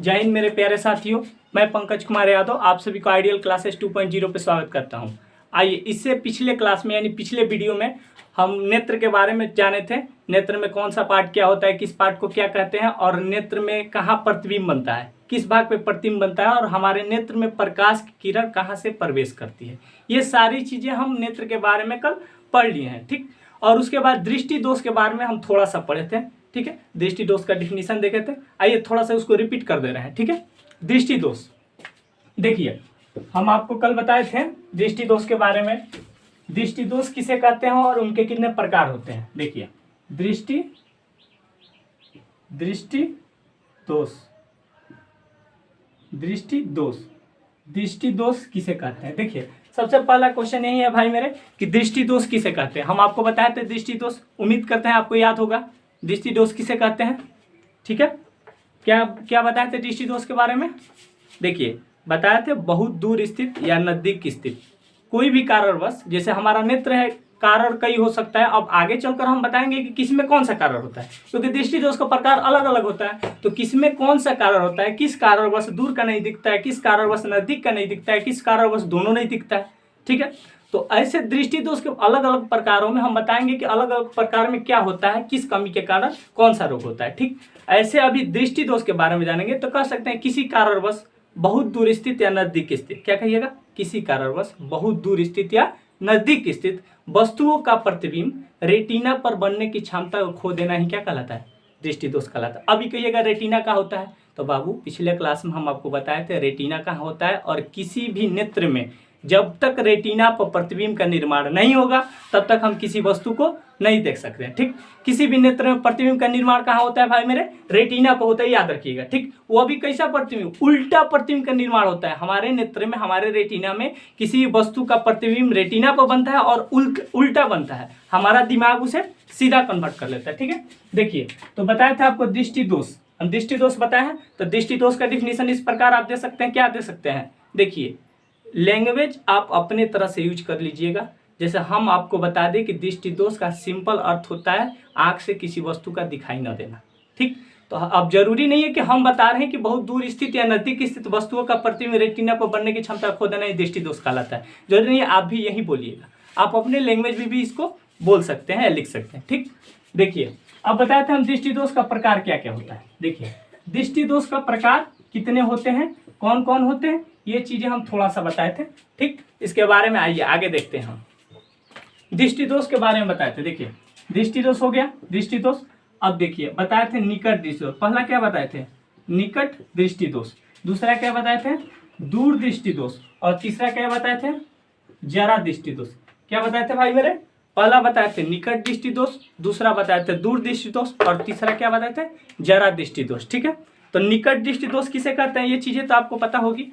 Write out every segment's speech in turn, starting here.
जय हिंद मेरे प्यारे साथियों, मैं पंकज कुमार यादव आप सभी को आइडियल क्लासेस 2.0 पे स्वागत करता हूं। आइए, इससे पिछले क्लास में यानी पिछले वीडियो में हम नेत्र के बारे में जाने थे। नेत्र में कौन सा पार्ट क्या होता है, किस पार्ट को क्या कहते हैं और नेत्र में कहाँ प्रतिबिंब बनता है, किस भाग पे प्रतिबिंब बनता है और हमारे नेत्र में प्रकाश की किरण कहाँ से प्रवेश करती है। ये सारी चीज़ें हम नेत्र के बारे में कल पढ़ लिए हैं, ठीक। और उसके बाद दृष्टि दोष के बारे में हम थोड़ा सा पढ़े थे, ठीक है। दृष्टि दोष का डिफिनीशन देखे थे। आइए थोड़ा सा उसको रिपीट कर दे रहे हैं, ठीक है। दृष्टि दोष, देखिए हम आपको कल बताए थे दृष्टि दोष के बारे में। दृष्टि दोष किसे कहते हैं और उनके कितने प्रकार होते हैं। देखिए दृष्टि दोष, दृष्टि दोष किसे कहते हैं। देखिए सबसे पहला क्वेश्चन यही है भाई मेरे कि दृष्टि दोष किसे कहते हैं। हम आपको बताए थे दृष्टि दोष, उम्मीद करते हैं आपको याद होगा दृष्टि दोष किसे कहते हैं, ठीक है। क्या क्या बताए थे दृष्टि दोष के बारे में। देखिए बताए थे बहुत दूर स्थित या नजदीक स्थित कोई भी कारणवश, जैसे हमारा नेत्र है कारण कई हो सकता है। अब आगे चलकर हम बताएंगे कि किसमें कौन सा कारण होता है, क्योंकि दृष्टि दोष का प्रकार अलग अलग होता है। तो किसमें कौन सा कारण होता है, किस कारणवश दूर का नहीं दिखता है, किस कारणवश नजदीक का नहीं दिखता है, किस कारणवश दोनों नहीं दिखता है, ठीक है। तो ऐसे दृष्टि दोष के अलग अलग प्रकारों में हम बताएंगे कि अलग अलग प्रकार में क्या होता है, किस कमी के कारण कौन सा रोग होता है, ठीक। ऐसे अभी दृष्टि दोष के बारे में जानेंगे तो कह सकते हैं किसी कारणवश बहुत दूर स्थित या नजदीक स्थित, क्या कहिएगा, किसी कारणवश बहुत दूर स्थित या नजदीक स्थित वस्तुओं का प्रतिबिंब रेटिना पर बनने की क्षमता को खो देना ही क्या कहलाता है, दृष्टि दोष कहलाता है। अभी कहिएगा रेटिना का होता है, तो बाबू पिछले क्लास में हम आपको बताए थे रेटिना कहाँ होता है। और किसी भी नेत्र में जब तक रेटिना पर प्रतिबिंब का निर्माण नहीं होगा तब तक हम किसी वस्तु को नहीं देख सकते हैं, ठीक। किसी भी नेत्र में प्रतिबिंब का निर्माण कहाँ होता है भाई मेरे, रेटिना पर होता है, याद रखिएगा, ठीक। वो अभी कैसा प्रतिबिंब, उल्टा प्रतिबिंब का निर्माण होता है हमारे नेत्र में, हमारे रेटिना में किसी वस्तु का प्रतिबिंब रेटिना पर बनता है और उल्टा बनता है, हमारा दिमाग उसे सीधा कन्वर्ट कर लेता है, ठीक है। देखिए तो बताया था आपको दृष्टि दोष, हम दृष्टि दोष बताए हैं। तो दृष्टि दोष का डिफिनीशन इस प्रकार आप दे सकते हैं, क्या दे सकते हैं। देखिए लैंग्वेज आप अपने तरह से यूज कर लीजिएगा। जैसे हम आपको बता दें कि दृष्टि दोष का सिंपल अर्थ होता है आंख से किसी वस्तु का दिखाई न देना, ठीक। तो अब जरूरी नहीं है कि हम बता रहे हैं कि बहुत दूर स्थित या नजदीक स्थित वस्तुओं का प्रतिबिंब रेटिना पर बनने की क्षमता खो देना ही दृष्टि दोष कहलाता है। जरूरी नहीं है आप भी यही बोलिएगा, आप अपने लैंग्वेज में भी इसको बोल सकते हैं या लिख सकते हैं, ठीक। देखिए अब बताए थे हम दृष्टि दोष का प्रकार क्या क्या होता है। देखिए दृष्टि दोष का प्रकार कितने होते हैं, कौन कौन होते हैं, ये चीजें हम थोड़ा सा बताए थे, ठीक। इसके बारे में आइए आगे देखते हैं। हम दृष्टि दोष के बारे में बताए थे। देखिए दृष्टि दोष हो गया दृष्टि दोष। अब देखिए बताए थे निकट दृष्टि दोष, पहला क्या बताए थे, निकट दृष्टि दोष। दूसरा क्या बताए थे, दूर दृष्टि दोष। और तीसरा क्या बताए थे, जरा दृष्टि दोष। क्या बताए थे भाई मेरे, पहला बताए थे निकट दृष्टि दोष, दूसरा बताए थे दूर दृष्टि दोष और तीसरा क्या बताए थे, जरा दृष्टि दोष, ठीक है। तो निकट दृष्टि दोष किसे कहते हैं, ये चीजें तो आपको पता होगी।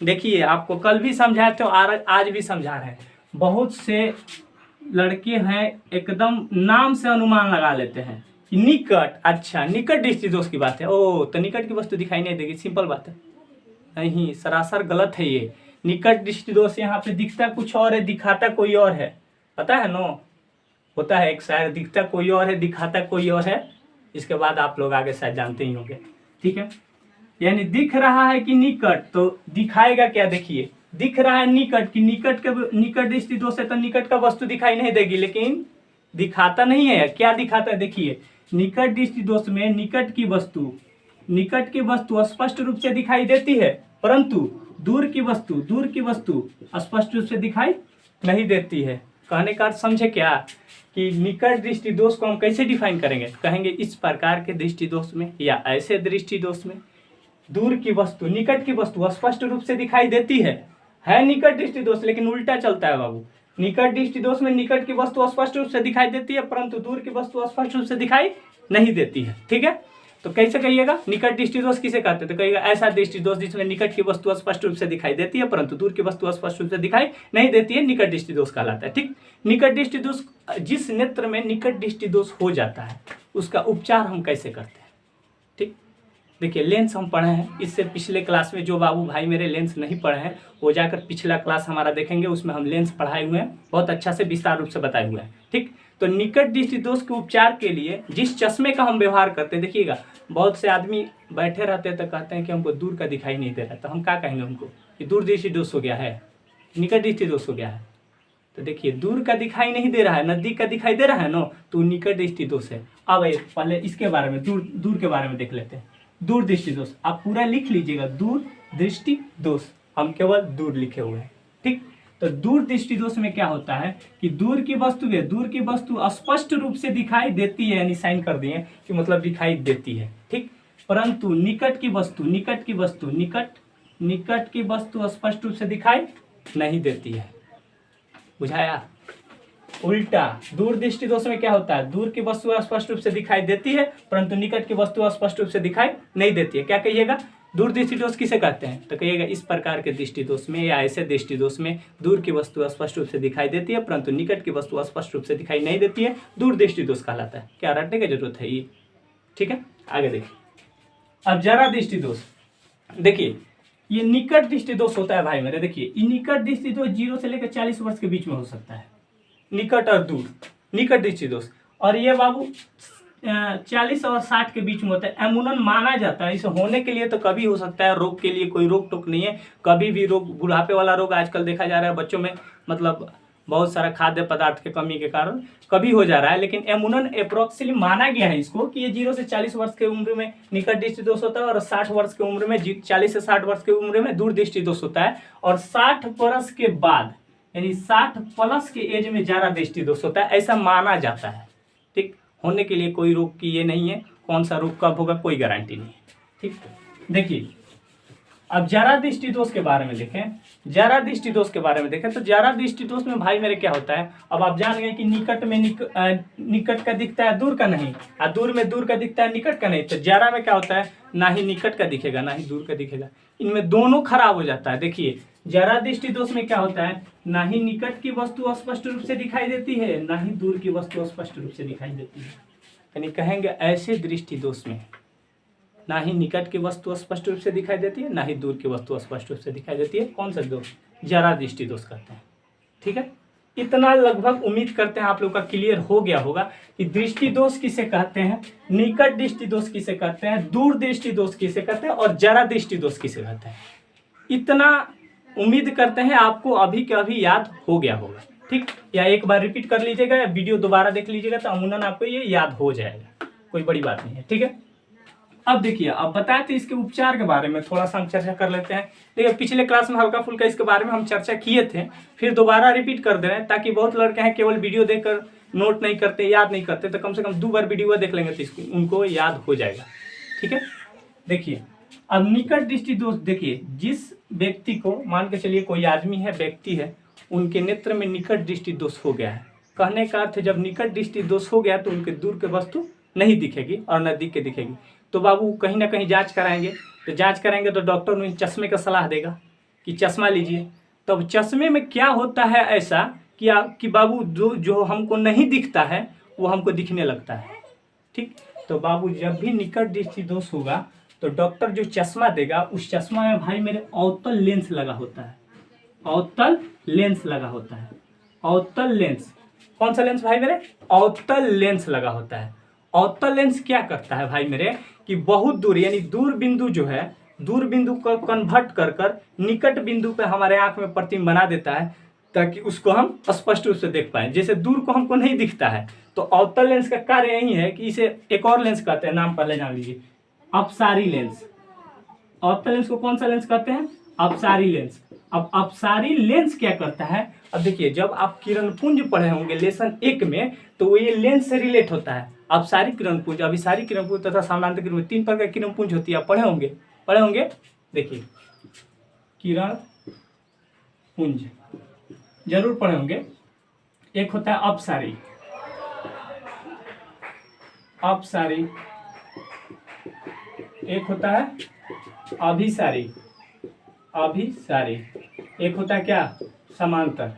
देखिए आपको कल भी समझाए थे और आज भी समझा रहे हैं। बहुत से लड़के हैं एकदम नाम से अनुमान लगा लेते हैं कि निकट, अच्छा निकट दृष्टि दोष की बात है, ओ तो निकट की वस्तु दिखाई नहीं देगी, सिंपल बात है। नहीं, सरासर गलत है ये। निकट दृष्टि दोष यहाँ पे दिखता कुछ और है, दिखाता कोई और है, पता है नो, होता है एक शायर, दिखता कोई और है दिखाता कोई और है। इसके बाद आप लोग आगे शायद जानते ही होंगे, ठीक है। यानी दिख रहा है कि निकट, तो दिखाएगा क्या, देखिए दिख रहा है निकट की, निकट दृष्टि दोष है तो निकट का वस्तु दिखाई नहीं देगी, लेकिन दिखाता नहीं है, क्या दिखाता है। देखिए निकट दृष्टि दोष में निकट की वस्तु स्पष्ट रूप से दिखाई देती है, परंतु दूर की वस्तु स्पष्ट रूप से दिखाई नहीं देती है। कहने का अर्थ समझे क्या कि निकट दृष्टि दोष को हम कैसे डिफाइन करेंगे, कहेंगे इस प्रकार के दृष्टि दोष में या ऐसे दृष्टि दोष में दूर की वस्तु निकट की वस्तु स्पष्ट रूप से दिखाई देती है निकट दृष्टि दोष, लेकिन उल्टा चलता है बाबू। निकट दृष्टि दोष में निकट की वस्तु स्पष्ट रूप से दिखाई देती है परंतु दूर की वस्तु स्पष्ट रूप से दिखाई नहीं देती है, ठीक है। तो कैसे कहिएगा निकट दृष्टि दोष किसे कहते हैं, तो कहिएगा ऐसा दृष्टि दोष जिसमें निकट की वस्तु स्पष्ट रूप से दिखाई देती है परंतु दूर की वस्तु स्पष्ट रूप से दिखाई नहीं देती है, निकट दृष्टि दोष कहलाता है, ठीक। निकट दृष्टि दोष, जिस नेत्र में निकट दृष्टि दोष हो जाता है उसका उपचार हम कैसे करते हैं, ठीक। देखिए लेंस हम पढ़े हैं, इससे पिछले क्लास में जो बाबू भाई मेरे लेंस नहीं पढ़े हैं वो जाकर पिछला क्लास हमारा देखेंगे, उसमें हम लेंस पढ़ाए हुए हैं, बहुत अच्छा से विस्तार रूप से बताए हुए हैं, ठीक। तो निकट दृष्टि दोष के उपचार के लिए जिस चश्मे का हम व्यवहार करते हैं, देखिएगा बहुत से आदमी बैठे रहते हैं तो कहते हैं कि हमको दूर का दिखाई नहीं दे रहा, तो हम क्या कहेंगे उनको कि दूर दृष्टि दोष हो गया है, निकट दृष्टि दोष हो गया है। तो देखिए दूर का दिखाई नहीं दे रहा है, नजदीक का दिखाई दे रहा है ना, तो निकट दृष्टि दोष है। अब पहले इसके बारे में दूर के बारे में देख लेते हैं। दूर दृष्टि दोष आप पूरा लिख लीजिएगा, दूर दृष्टि दोष, हम केवल दूर लिखे हुए हैं, ठीक। तो दूर दृष्टि दोष में क्या होता है कि दूर की वस्तु स्पष्ट रूप से दिखाई देती है, यानी साइन कर दिए कि मतलब दिखाई देती है, ठीक। परंतु निकट की वस्तु स्पष्ट रूप से दिखाई नहीं देती है, बुझाया। उल्टा दूर दृष्टि दोष में क्या होता है, दूर की वस्तु स्पष्ट रूप से दिखाई देती है परंतु निकट की वस्तु स्पष्ट रूप से दिखाई नहीं देती है। क्या कहिएगा, दूर दृष्टि दोष किसे कहते हैं, तो कहिएगा इस प्रकार के दृष्टि दोष में या ऐसे दृष्टि दोष में दूर की वस्तु स्पष्ट रूप से दिखाई देती है परंतु निकट की वस्तु स्पष्ट रूप से दिखाई नहीं देती है, दूर दृष्टि दोष कहलाता है। क्या रटने की जरूरत है ये, ठीक है। आगे देखिए, अब जरा दृष्टि दोष, देखिए ये निकट दृष्टि दोष होता है भाई मेरे। देखिए ये निकट दृष्टि दोष 0 से लेकर 40 वर्ष के बीच में हो सकता है, निकट और दूर, निकट दृष्टि दोष। और ये बाबू 40 और 60 के बीच में होता है। अमूमन माना जाता है, इसे होने के लिए तो कभी हो सकता है, रोग के लिए कोई रोक टोक नहीं है, कभी भी रोग, बुढ़ापे वाला रोग आजकल देखा जा रहा है बच्चों में, मतलब बहुत सारा खाद्य पदार्थ के कमी के कारण कभी हो जा रहा है, लेकिन अमूमन अप्रोक्सीमेटली माना गया है इसको कि ये 0 से 40 वर्ष की उम्र में निकट दृष्टि दोष होता है और 60 वर्ष की उम्र में 40 से 60 वर्ष की उम्र में दूर दृष्टि दोष होता है, और 60 वर्ष के बाद यानी 60 प्लस के एज में जरा दृष्टि दोष होता है, ऐसा माना जाता है, ठीक। होने के लिए कोई रोग की ये नहीं है, कौन सा रोग कब होगा कोई गारंटी नहीं है, ठीक। देखिए अब जरा दृष्टि दोष के बारे में देखें, जरा दृष्टि दोष के बारे में देखें तो जरा दृष्टि दोष में भाई मेरे क्या होता है, अब आप जान गए कि निकट में निकट का दिखता है दूर का नहीं, और दूर में दूर का दिखता है निकट का नहीं। तो जरा में क्या होता है, ना ही निकट का दिखेगा ना ही दूर का दिखेगा, इनमें दोनों खराब हो जाता है। देखिए जरा दृष्टि दोष में क्या होता है, ना ही निकट की वस्तु स्पष्ट रूप से दिखाई देती है ना ही दूर की वस्तु स्पष्ट रूप से दिखाई देती है। यानी कहेंगे ऐसे दृष्टि दोष में ना ही निकट की वस्तु स्पष्ट रूप से दिखाई देती है ना ही दूर की वस्तु स्पष्ट रूप से दिखाई देती है। कौन सा दोष, जरा दृष्टि दोष कहते हैं, ठीक है। इतना लगभग उम्मीद करते हैं आप लोग का क्लियर हो गया होगा कि दृष्टि दोष किसे कहते हैं, निकट दृष्टि दोष किसे कहते हैं, दूर दृष्टि दोष किसे कहते हैं और जरा दृष्टि दोष किसे कहते हैं। इतना उम्मीद करते हैं आपको अभी के अभी याद हो गया होगा, ठीक। या एक बार रिपीट कर लीजिएगा या वीडियो दोबारा देख लीजिएगा तो अमूमन आपको ये याद हो जाएगा, कोई बड़ी बात नहीं है, ठीक है। अब देखिए, अब बताए थे इसके उपचार के बारे में थोड़ा सा हम चर्चा कर लेते हैं। देखिए पिछले क्लास में हल्का फुल्का इसके बारे में हम चर्चा किए थे, फिर दोबारा रिपीट कर दे रहे हैं ताकि बहुत लड़के हैं केवल वीडियो देखकर नोट नहीं करते, याद नहीं करते, तो कम से कम 2 बार वीडियो देख लेंगे तो उनको याद हो जाएगा, ठीक है। देखिए अब निकट दृष्टि दोष, देखिए जिस व्यक्ति को मान के चलिए कोई आदमी है, व्यक्ति है, उनके नेत्र में निकट दृष्टि दोष हो गया है। कहने का अर्थ जब निकट दृष्टि दोष हो गया तो उनके दूर के वस्तु नहीं दिखेगी और नजदीक के दिखेगी। तो बाबू कहीं ना कहीं जांच कराएंगे, तो जांच कराएंगे तो डॉक्टर उन्हें चश्मे का सलाह देगा कि चश्मा लीजिए। तब तो चश्मे में क्या होता है ऐसा कि बाबू जो हमको नहीं दिखता है वो हमको दिखने लगता है, ठीक। तो बाबू जब भी निकट दृष्टि दोष होगा तो डॉक्टर जो चश्मा देगा उस चश्मा में भाई मेरे अवतल लेंस लगा होता है, अवतल लेंस लगा होता है। अवतल लेंस, कौन सा लेंस भाई मेरे, अवतल लेंस लगा होता है। अवतल लेंस क्या करता है भाई मेरे कि बहुत दूर यानी दूर बिंदु जो है, दूर बिंदु को कन्वर्ट कर निकट बिंदु पे हमारे आंख में प्रतिबिंब बना देता है ताकि उसको हम स्पष्ट रूप से देख पाए। जैसे दूर को हमको नहीं दिखता है तो अवतल लेंस का कार्य यही है कि इसे एक और लेंस कहते हैं, नाम पहले जान लीजिए, अपसारी लेंस। अवतल लेंस को कौन सा लेंस कहते हैं, अपसारी लेंस। अब अपसारी लेंस क्या करता है, अब देखिए जब आप किरणपुंज पढ़े होंगे लेसन 1 में तो ये लेंस से रिलेट होता है। अपसारी किरणपुंज, अभिसारी किरणपुंज तथा समानांतर किरणपुंज, 3 प्रकार की किरणपुंज होती है, आप पढ़े होंगे। देखिए किरण पुंज जरूर पढ़े होंगे। एक होता है अपसारी, अपसारी, एक होता है अभिसारी, अभिसारी, एक होता है क्या, समांतर।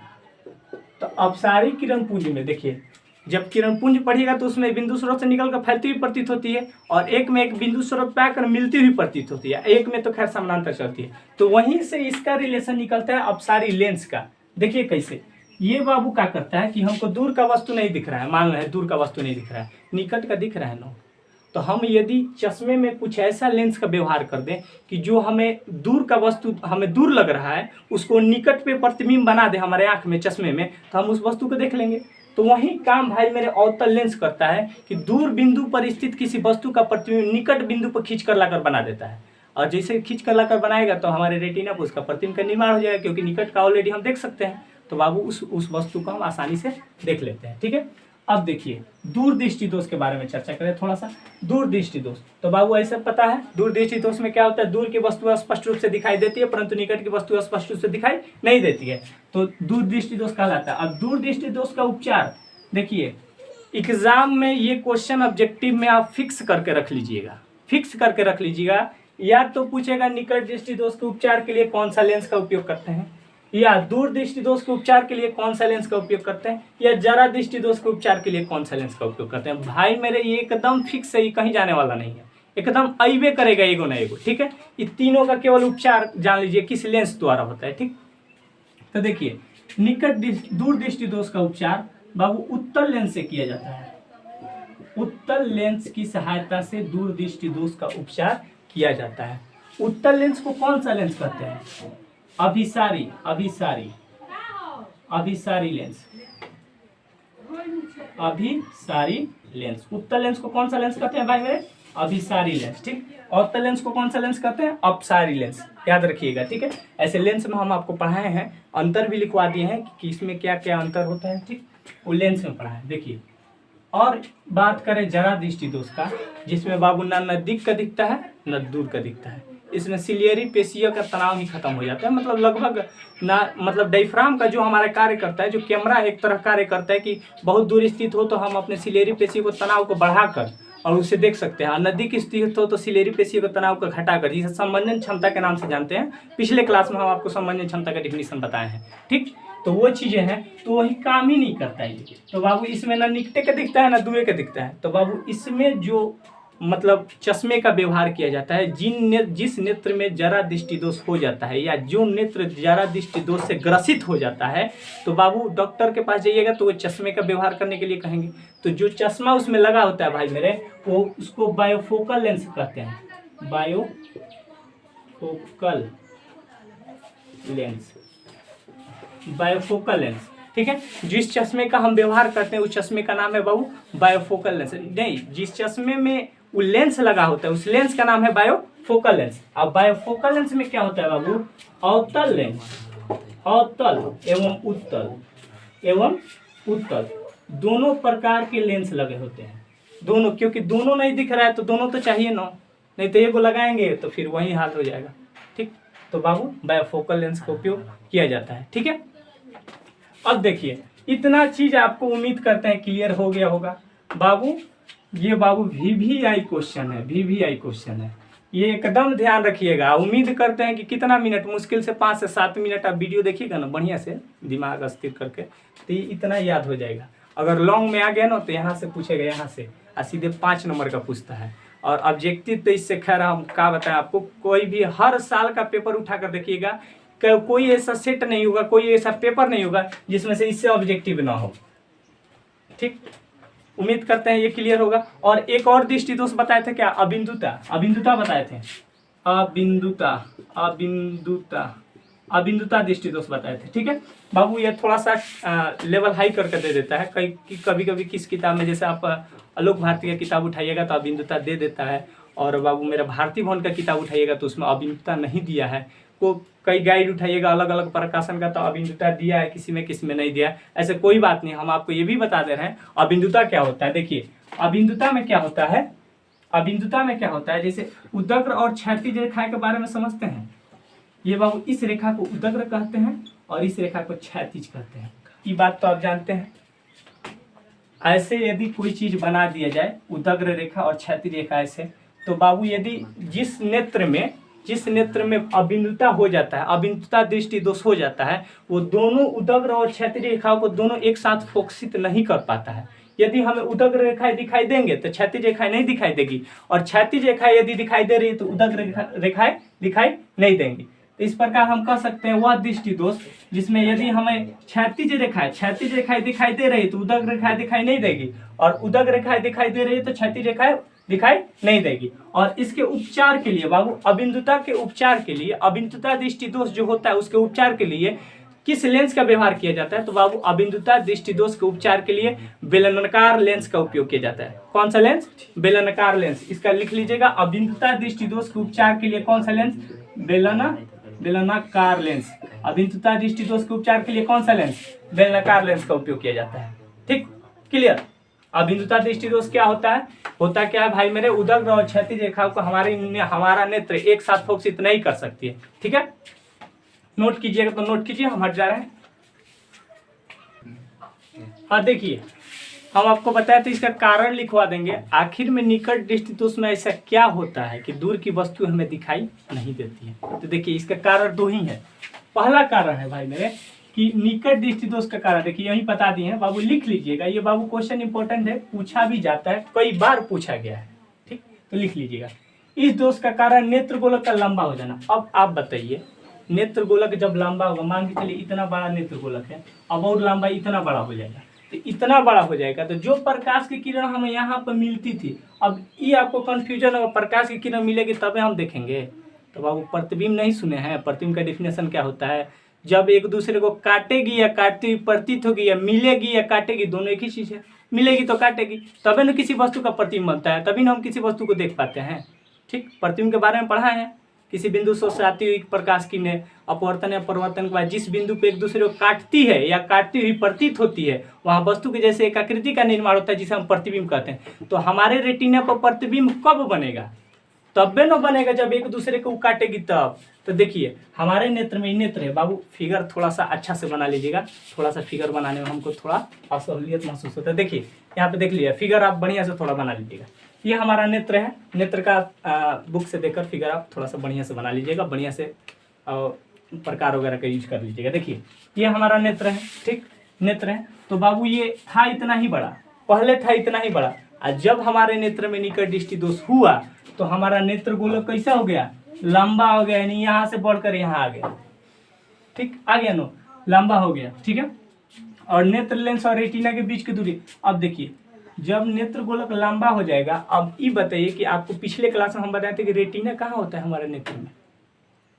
तो अपसारी किरणपुंज में देखिए जब किरणपुंज पढ़िएगा तो उसमें बिंदु स्रोत से निकलकर फैलती हुई प्रतीत होती है और एक में एक बिंदु स्रोत पे आकर मिलती हुई प्रतीत होती है, एक में तो खैर समानांतर चलती है। तो वहीं से इसका रिलेशन निकलता है अपसारी लेंस का। देखिए कैसे, ये बाबू क्या करता है कि हमको दूर का वस्तु नहीं दिख रहा है, मान रहे हैं दूर का वस्तु नहीं दिख रहा है, निकट का दिख रहा है ना, तो हम यदि चश्मे में कुछ ऐसा लेंस का व्यवहार कर दें कि जो हमें दूर का वस्तु हमें दूर लग रहा है उसको निकट पे प्रतिबिंब बना दे हमारे आंख में, चश्मे में, तो हम उस वस्तु को देख लेंगे। तो वही काम भाई मेरे अवतल लेंस करता है कि दूर बिंदु पर स्थित किसी वस्तु का प्रतिबिंब निकट बिंदु पर खींच कर लाकर बना देता है, और जैसे खींच कर लाकर बनाएगा तो हमारे रेटिना पर उसका प्रतिबिंब का निर्माण हो जाएगा, क्योंकि निकट का ऑलरेडी हम देख सकते हैं। तो बाबू उस वस्तु को हम आसानी से देख लेते हैं। ठीक है, अब देखिए दूर दृष्टि दोष के बारे में चर्चा करें थोड़ा सा। दूर दृष्टि दोष, तो बाबू ऐसा पता है दूर दृष्टि दोष में क्या होता है, दूर की वस्तु स्पष्ट रूप से दिखाई देती है परंतु निकट की वस्तु स्पष्ट रूप से दिखाई नहीं देती है, तो दूर दृष्टि दोष कहलाता है। अब दूर दृष्टि दोष का उपचार देखिए, एग्जाम में ये क्वेश्चन ऑब्जेक्टिव में आप फिक्स करके रख लीजिएगा, फिक्स करके रख लीजिएगा। या तो पूछेगा निकट दृष्टि दोष के उपचार के लिए कौन सा लेंस का उपयोग करते हैं, या दूर दृष्टि दोष के उपचार के लिए कौन सा लेंस का उपयोग करते हैं, या जरा दृष्टि दोष के उपचार के लिए कौन सा लेंस का उपयोग करते हैं। भाई मेरे ये एकदम फिक्स है, ये कहीं जाने वाला नहीं है, एकदम अइबे करेगा एगो ना एगो। ठीक है, ये तीनों का केवल उपचार जान लीजिए किस लेंस द्वारा होता है। ठीक, तो देखिए निकट दूर दृष्टि दोष का उपचार बाबू उत्तल लेंस से किया जाता है। उत्तल लेंस की सहायता से दूर दृष्टि दोष का उपचार किया जाता है। उत्तल लेंस को कौन सा लेंस कहते हैं, अभिसारी, अभिसारी, अभिसारी लेंस, अभिसारी लेंस। उत्तल लेंस को कौन सा लेंस कहते हैं भाई मेरे, अभिसारी लेंस। ठीक, अवतल लेंस को कौन सा लेंस कहते हैं, अपसारी लेंस, याद रखिएगा। ठीक है, ऐसे लेंस में हम आपको पढ़ाए हैं, अंतर भी लिखवा दिए हैं कि इसमें क्या क्या अंतर होता है। ठीक, वो लेंस में पढ़ा है। देखिए, और बात करें जरा दृष्टि दोष का, जिसमें बाबू ना नजदीक का दिखता है न दूर का दिखता है, इसमें सिलियरी पेशियों का तनाव ही खत्म हो जाता है। मतलब लगभग ना, मतलब डायफ्राम का जो हमारा कार्य करता है, जो कैमरा एक तरह कार्य करता है कि बहुत दूर स्थित हो तो हम अपने सिलियरी पेशी को तनाव को बढ़ाकर और उसे देख सकते हैं, नजदीक स्थित हो तो सिलियरी पेशी को तनाव को घटाकर, जिसे संबंधन क्षमता के नाम से जानते हैं। पिछले क्लास में हम आपको संबंधन क्षमता का डिफिनीशन बताए हैं। ठीक, तो वो चीजें हैं, तो वही काम ही नहीं करता है। तो बाबू इसमें ना निकटे का दिखता है ना दूर का दिखता है। तो बाबू इसमें जो मतलब चश्मे का व्यवहार किया जाता है, जिस नेत्र में जरा दृष्टि दोष हो जाता है या जो नेत्र जरा दृष्टि दोष से ग्रसित हो जाता है, तो बाबू डॉक्टर के पास जाइएगा तो वो चश्मे का व्यवहार करने के लिए कहेंगे। तो जो चश्मा उसमें लगा होता है भाई मेरे, वो उसको बायोफोकल लेंस कहते हैं, बायोफोकल लेंस, बायोफोकल लेंस। ठीक है, जिस चश्मे का हम व्यवहार करते हैं उस चश्मे का नाम है बाबू बायोफोकल लेंस। नहीं, जिस चश्मे में वो लेंस लगा होता है उस लेंस का नाम है बायोफोकल लेंस। अब बायोफोकल लेंस में क्या होता है बाबू, अवतल लेंस, अवतल एवं उत्तल, एवं उत्तल दोनों प्रकार के लेंस लगे होते हैं। दोनों, क्योंकि दोनों नहीं दिख रहा है तो दोनों तो चाहिए ना, नहीं तो एक लगाएंगे तो फिर वही हाल हो जाएगा। ठीक, तो बाबू बायोफोकल लेंस का उपयोग किया जाता है। ठीक है, अब देखिए इतना चीज आपको उम्मीद करते हैं क्लियर हो गया होगा। बाबू ये बाबू VVI क्वेश्चन है, VVI क्वेश्चन है, ये एकदम ध्यान रखिएगा। उम्मीद करते हैं कि कितना मिनट, मुश्किल से 5 से 7 मिनट आप वीडियो देखिएगा ना बढ़िया से दिमाग स्थिर करके, तो ये इतना याद हो जाएगा। अगर लॉन्ग में आ गया ना तो यहाँ से पूछेगा, यहाँ से सीधे 5 नंबर का पूछता है। और ऑब्जेक्टिव तो इससे खैर हम क्या बताएं आपको, कोई भी हर साल का पेपर उठा कर देखिएगा, कोई ऐसा सेट नहीं होगा, कोई ऐसा पेपर नहीं होगा जिसमें से इससे ऑब्जेक्टिव ना हो। ठीक, उम्मीद करते हैं ये क्लियर होगा। और एक और दृष्टि दोष बताए थे क्या, अबिंदुता, अबिंदुता बताए थे, अबिंदुता, अबिंदुता, अबिंदुता दृष्टि दोष बताए थे। ठीक है बाबू, ये थोड़ा सा लेवल हाई करके दे देता है। कभी कभी किस किताब में, जैसे आप आलोक भारती का किताब उठाइएगा तो अबिंदुता दे देता है, और बाबू मेरा भारती भवन का किताब उठाइएगा तो उसमें अबिंदुता नहीं दिया है। को कई गाइड उठाइएगा अलग अलग प्रकाशन का तो अबिंदुता दिया है, किसी में नहीं दिया है। ऐसे कोई बात नहीं, हम आपको ये भी बता दे रहे हैं अबिंदुता क्या होता है। देखिए अबिंदुता में क्या होता है, अबिंदुता में क्या होता है, जैसे उदग्र और क्षैतिज रेखा के बारे में समझते हैं। ये बाबू इस रेखा को उदग्र कहते हैं और इस रेखा को क्षैतिज कहते हैं, ये बात तो आप जानते हैं। ऐसे यदि कोई चीज बना दिया जाए उदग्र रेखा और क्षैतिज रेखा ऐसे, तो बाबू यदि जिस नेत्र में अबिंदुता हो जाता है, अबिंदुता दृष्टि दोष हो जाता है, वो दोनों उदग्र और क्षैतिज रेखाओं को दोनों एक साथ फोकसित नहीं कर पाता है। यदि हमें उदग्र रेखाएं दिखाई देंगे तो क्षैतिज रेखाएं नहीं दिखाई देगी, और क्षैतिज रेखाएं यदि दिखाई दे रही है तो उदग्र रेखाएं दिखाई नहीं देंगी। तो इस प्रकार हम कह सकते हैं वह दृष्टि दोष जिसमें यदि हमें क्षैतिज रेखाएं दिखाई दे रही तो उदग रेखाएं दिखाई नहीं देगी, और उदग रेखाएं दिखाई दे रही है तो क्षैतिज रेखाएं दिखाई नहीं देगी। और इसके उपचार के लिए बाबू, अबिंदुता के उपचार के लिए, अबिंदुता दृष्टि दोष जो होता है उसके उपचार के लिए किस लेंस का व्यवहार किया जाता है? तो बाबू अबिंदुता दृष्टि दोष के उपचार के लिए बेलनाकार लेंस का उपयोग किया जाता है। कौन सा लेंस? बेलनाकार लेंस। इसका लिख लीजिएगा, अबिंदुता दृष्टि दोष के उपचार के लिए कौन सा लेंस? बेलनाकार लेंस। अबिंदुता दृष्टि दोष के उपचार के लिए कौन सा लेंस? बेलनाकार लेंस का उपयोग किया जाता है। ठीक, क्लियर। अबिंदुता दृष्टि दोष क्या होता है? होता क्या है भाई मेरे, उदग और क्षैतिज रेखाओं को हमारा नेत्र एक साथ फोकसित नहीं कर सकती है। ठीक है, नोट कीजिएगा तो नोट कीजिए, हम हट जा रहे हैं। हाँ देखिए, हम आपको बताया तो इसका कारण लिखवा देंगे। आखिर में निकट दृष्टि दोष में ऐसा क्या होता है कि दूर की वस्तु हमें दिखाई नहीं देती है? तो देखिए इसका कारण दो ही है। पहला कारण है भाई मेरे कि निकट दृष्टि दोष का कारण देखिए यही बता दिए हैं बाबू, लिख लीजिएगा। ये बाबू क्वेश्चन इंपॉर्टेंट है, पूछा भी जाता है, कई बार पूछा गया है। ठीक, तो लिख लीजिएगा। इस दोष का कारण नेत्र गोलक का लंबा हो जाना। अब आप बताइए, नेत्र गोलक जब लंबा होगा, मान के चलिए इतना बड़ा नेत्र गोलक है, अब और लंबा इतना बड़ा हो जाएगा, तो इतना बड़ा हो जाएगा तो जो प्रकाश की किरण हमें यहाँ पर मिलती थी, अब ये आपको कंफ्यूजन होगा, प्रकाश की किरण मिलेगी तबे हम देखेंगे। तो बाबू प्रतिबिंब नहीं सुने हैं? प्रतिबिंब का डेफिनेशन क्या होता है? जब एक दूसरे को काटेगी या काटती हुई प्रतीत होगी, या मिलेगी या काटेगी, दोनों एक ही चीज है। मिलेगी तो काटेगी, तभी न किसी वस्तु का प्रतिबिंब बनता है, तभी न हम किसी वस्तु को देख पाते हैं। ठीक, प्रतिबिंब के बारे में पढ़ा है। किसी बिंदु से आती हुई प्रकाश किरणें अपवर्तन या परिवर्तन के बाद जिस बिंदु पे एक दूसरे को काटती है या काटती हुई प्रतीत होती है, वहां वस्तु के जैसे एक आकृति का निर्माण होता है जिसे हम प्रतिबिंब कहते हैं। तो हमारे रेटिना पर प्रतिबिंब कब बनेगा? तब न बनेगा जब एक दूसरे को काटेगी तब। तो देखिए हमारे नेत्र में नेत्र है बाबू, फिगर थोड़ा सा अच्छा से बना लीजिएगा। थोड़ा सा फिगर बनाने में हमको थोड़ा असहूलियत महसूस होता है। देखिए यहाँ पे देख लीजिए, फिगर आप बढ़िया से थोड़ा बना लीजिएगा। ये हमारा नेत्र है, नेत्र का बुक से देखकर फिगर आप थोड़ा सा बढ़िया से बना लीजिएगा, बढ़िया से प्रकार वगैरह का यूज कर लीजिएगा। देखिए ये हमारा नेत्र है। ठीक, नेत्र है। तो बाबू ये था इतना ही बड़ा, पहले था इतना ही बड़ा, और जब हमारे नेत्र में निकट दृष्टि दोष हुआ तो हमारा नेत्र गोलक कैसा हो गया? लंबा हो गया, यानी यहाँ से बढ़कर यहाँ आ गया। ठीक, आ गया नो, लंबा हो गया। ठीक है, और नेत्र लेंस और रेटिना के बीच की दूरी, अब देखिए जब नेत्र गोलक लंबा हो जाएगा, अब ये बताइए कि आपको पिछले क्लास में हम बताए थे कि रेटिना कहाँ होता है हमारे नेत्र में?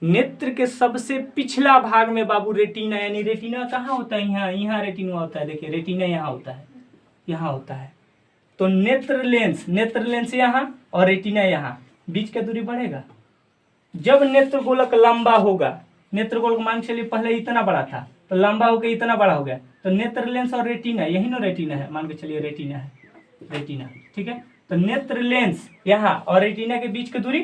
नेत्र के सबसे पिछला भाग में बाबू रेटिना, यानी रेटिना कहाँ होता है? यहाँ रेटिना होता है। देखिए रेटिना यहाँ होता है, यहाँ होता है। तो नेत्र लेंस यहाँ और रेटिना यहाँ, बीच का दूरी बढ़ेगा। जब नेत्र गोलक लंबा होगा, नेत्र गोलक मान के चलिए पहले इतना बड़ा था तो लंबा होकर इतना बड़ा हो गया, तो नेत्र लेंस और रेटिना, यही ना रेटिना है, मान के चलिए रेटिना है, रेटिना। ठीक है, तो नेत्र लेंस यहाँ और रेटिना के बीच की दूरी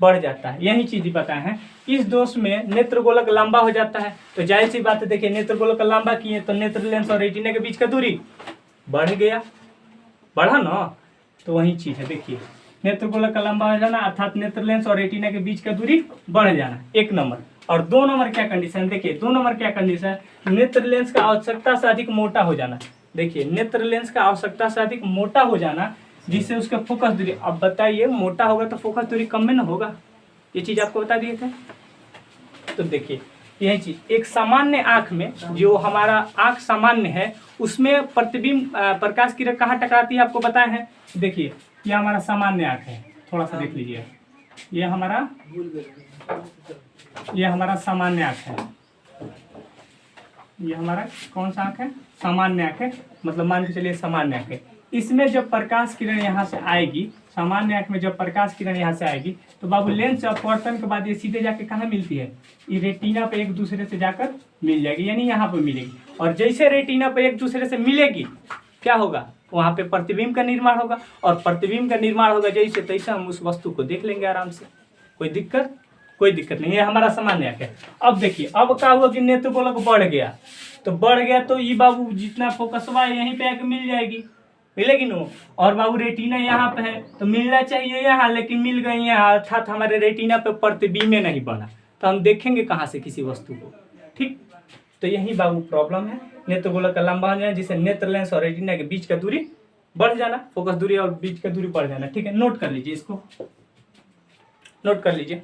बढ़ जाता है। यही चीज बताए हैं। इस दोष में नेत्र गोलक लंबा हो जाता है, तो जाहिर सी बात है, देखिए नेत्र गोलक लंबा किए तो नेत्र लेंस और रेटिना के बीच का दूरी बढ़ गया, बढ़ा ना। तो वही चीज है, देखिए नेत्र गोलक का लंबा हो जाना अर्थात नेत्र लेंस और रेटिना के बीच का दूरी बढ़ जाना, एक नंबर। और दो नंबर क्या कंडीशन? देखिए दो नंबर क्या कंडीशन? नेत्र लेंस का आवश्यकता से अधिक मोटा हो जाना। देखिए नेत्र लेंस का आवश्यकता से अधिक मोटा हो जाना, जिससे उसका फोकस दूरी, अब बताइए मोटा होगा तो फोकस दूरी कम में ना होगा, ये चीज आपको बता दिए थे। तो देखिए यही चीज, एक सामान्य आंख में, जो हमारा आंख सामान्य है, उसमें प्रतिबिंब प्रकाश किरण कहाँ टकराती है आपको बताए हैं। देखिए ये हमारा सामान्य आंख है, थोड़ा सा देख लीजिए, ये हमारा सामान्य आंख है। ये हमारा कौन सा आंख है? सामान्य आंख है, मतलब मान के चलिए सामान्य आंख है। इसमें जब प्रकाश किरण यहाँ से आएगी, सामान्य आंख में जब प्रकाश किरण यहाँ से आएगी तो बाबू लेंस अपवर्तन के बाद ये सीधे जाके कहाँ मिलती है? ये रेटिना पे एक दूसरे से जाकर मिल जाएगी, यानी यहाँ पे मिलेगी। और जैसे रेटिना पे एक दूसरे से मिलेगी, क्या होगा? वहाँ पे प्रतिबिंब का निर्माण होगा, और प्रतिबिंब का निर्माण होगा जैसे तैसे हम उस वस्तु को देख लेंगे आराम से, कोई दिक्कत नहीं। ये हमारा सामान्य आंख है। अब देखिए अब क्या हुआ कि नेत्र गोलक बढ़ गया, तो ये बाबू जितना फोकसवा है यहीं पे आके मिल जाएगी, मिलेगी नो। और बाबू रेटिना यहाँ पे है तो मिलना चाहिए यहाँ, लेकिन मिल गई यहाँ, अर्थात हमारे रेटिना पे प्रतिबिंब नहीं बना, तो हम देखेंगे कहाँ से किसी वस्तु को। ठीक, तो यही बाबू प्रॉब्लम है, नेत्र गोलक का लंबा हो जाना, जिससे नेत्र लेंस और रेटिना के बीच का दूरी बढ़ जाना, फोकस दूरी और बीच का दूरी बढ़ जाना। ठीक है, नोट कर लीजिए, इसको नोट कर लीजिए।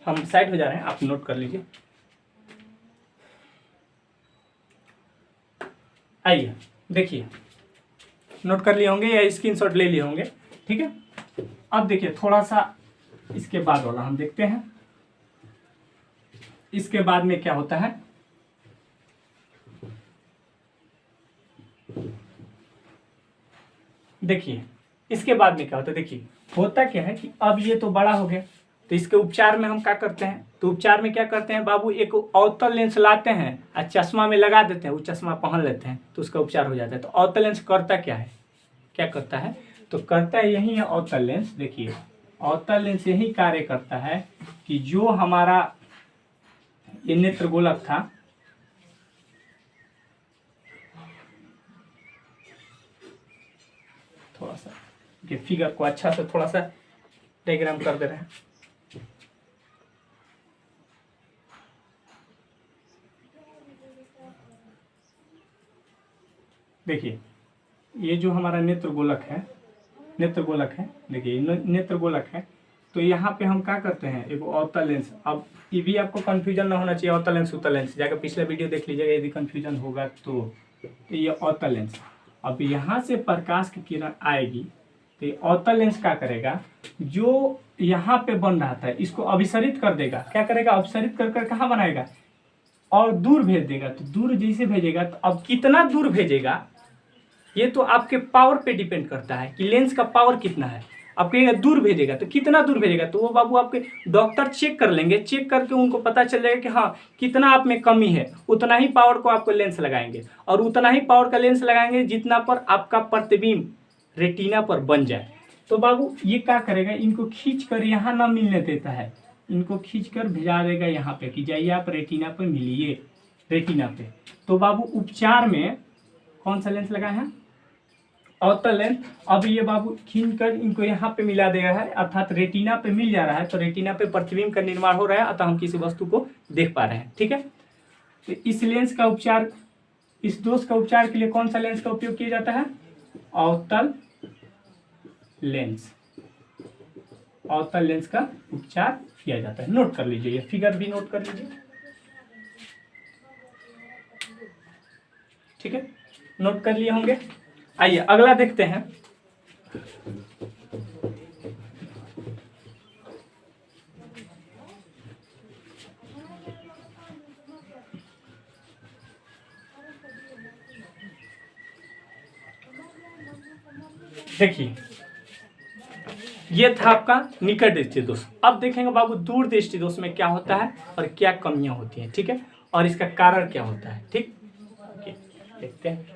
हम साइड हो जा रहे हैं, आप नोट कर लीजिए। आइए देखिए, नोट कर लिए होंगे या स्क्रीनशॉट ले लिए होंगे, ठीक है। अब देखिए थोड़ा सा इसके बाद वाला हम देखते हैं। इसके बाद में क्या होता है, देखिए इसके बाद में क्या होता है, देखिए होता क्या है कि अब ये तो बड़ा हो गया, तो इसके उपचार में हम क्या करते हैं, तो उपचार में क्या करते हैं बाबू, एक अवतल लेंस लाते हैं और चश्मा में लगा देते हैं, वो चश्मा पहन लेते हैं, तो उसका उपचार हो जाता है। तो अवतल लेंस करता क्या है, क्या करता है, तो करता है यही है अवतल लेंस। देखिए अवतल लेंस यही कार्य करता है कि जो हमारा ये नेत्र गोलक था, थोड़ा सा ये फिगर को अच्छा से थोड़ा सा डायग्राम कर दे रहे हैं। देखिए ये जो हमारा नेत्र गोलक है, देखिए नेत्र गोलक है, तो यहाँ पे हम क्या करते हैं, एक अवतल लेंस। अब ये भी आपको कंफ्यूजन ना होना चाहिए, अवतल लेंस उत्तल लेंस, जाकर पिछला वीडियो देख लीजिएगा यदि कंफ्यूजन होगा तो। ये अवतल लेंस, अब यहाँ से प्रकाश की किरण आएगी, तो ये अवतल लेंस क्या करेगा, जो यहाँ पे बन रहा था इसको अभिसरित कर देगा। क्या करेगा, अभिसरित कर कर कहाँ बनाएगा, और दूर भेज देगा। तो दूर जैसे भेजेगा, तो अब कितना दूर भेजेगा ये तो आपके पावर पे डिपेंड करता है कि लेंस का पावर कितना है। आप कहिएगा दूर भेजेगा, तो कितना दूर भेजेगा, तो वो बाबू आपके डॉक्टर चेक कर लेंगे, चेक करके उनको पता चल जाएगा कि हाँ कितना आप में कमी है, उतना ही पावर को आपको लेंस लगाएंगे, और उतना ही पावर का लेंस लगाएंगे जितना पर आपका प्रतिबिंब रेटिना पर बन जाए। तो बाबू ये क्या करेगा, इनको खींच कर यहाँ ना मिलने देता है, इनको खींच कर भेजा देगा यहाँ पे कि जाइए आप रेटिना पर मिलिए, रेटिना पे। तो बाबू उपचार में कौन सा लेंस लगाए हैं, अवतल लेंस। अब ये बाबू खींच कर इनको यहाँ पे मिला दे रहा है, अर्थात रेटिना पे मिल जा रहा है, तो रेटिना पे प्रतिबिंब का निर्माण हो रहा है, अतः हम किसी वस्तु को देख पा रहे हैं, ठीक है। तो इस लेंस का उपचार, इस दोष का उपचार के लिए कौन सा लेंस का उपयोग किया जाता है, अवतल लेंस। अवतल लेंस का उपचार किया जाता है। नोट कर लीजिए, ये फिगर भी नोट कर लीजिए, ठीक है, नोट कर लिए होंगे। आइए अगला देखते हैं। देखिए ये था आपका निकट दृष्टि दोष। अब देखेंगे बाबू दूर दृष्टि दोष में क्या होता है और क्या कमियां होती हैं, ठीक है, और इसका कारण क्या होता है, ठीक, देखते हैं।